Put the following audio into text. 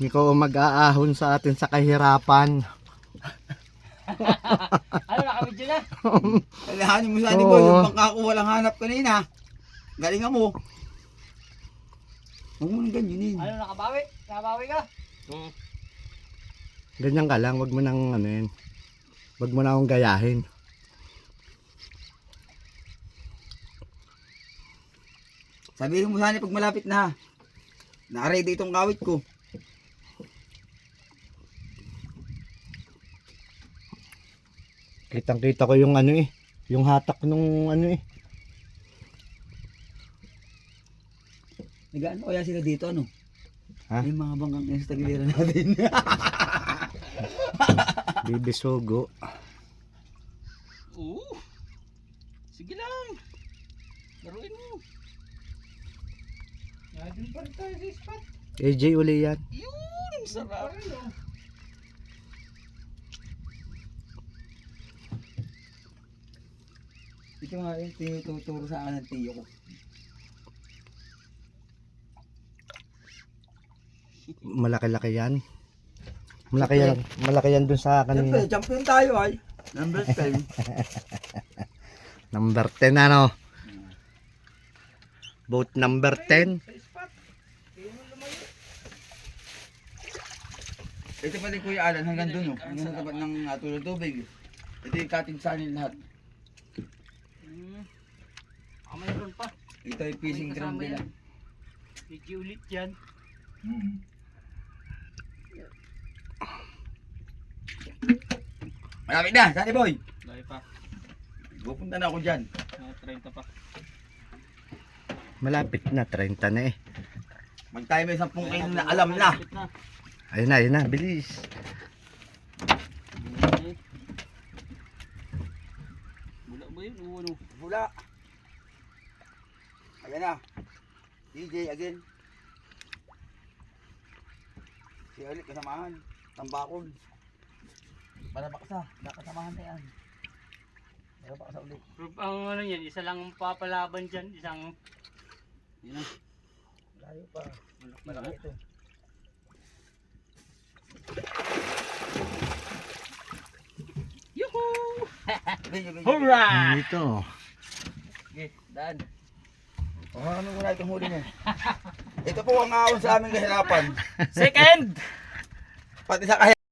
Ikaw ang mag-aahon sa atin sa kahirapan. Ano, nakamidyo na? Kailangan mo sa ni Boy, yung bangka ko walang hanap kanina. Galingan mo. Huwag mo nang ganyanin. Ano, nakabawi? Nakabawi ka? Ganyan ka lang, wag mo nang ano yun. Wag mo na akong gayahin. Sabihin mo sana pag malapit na ha. Naka-ready itong kawit ko. Kitang-kita ko yung ano eh. Yung hatak nung ano eh. Nagaano kaya sila dito ano? Ha? Yung mga bangkang yan sa tagiliran natin. Bibisugo. Oo. Sige lang. Laruin mo. Nandun pa rin tayo sa spot. AJ uli yan. Yun, sarap. Ito nga yung tinuturo sa akin ng tiyo ko. Malaki-laki yan. Malaki yan dun sa Siyempre, kanina. champion tayo ay. Number 10. Number 10 ano. Boat number 10. Sa spot. Kaya mo lumayo. Ito pala yung Kuya Alan hanggang doon. Hanggang sa tapat ng tulog tubig. Ito yung cutting sa anin lahat. Mayroon pa. Ito yung fishing ground nila. Medyo ulit yan. Malapit na, Sunny Boy. Dahil pa. Pupunta na ako dyan. 30 pa. Malapit na, 30 na eh. Mag-time may 10 kayo na alam na. Ayun na, bilis. Bula ba yun? O ano? Bula. Ayan na. DJ again. Si ulit kasamahan. Tambakon. Para baksa. Nakasamahan na yan. Para baksa ulit. Proof ang ano yan, isa lang papalaban dyan, isang... Yun na. Layo pa. Malaki ito. Yuhuu! Video. Hurrah! Dito. Okay, daan. Ano muna itong huli mo? Ito po ang ahon sa aming kahirapan. Second! Pati sa kahirapan.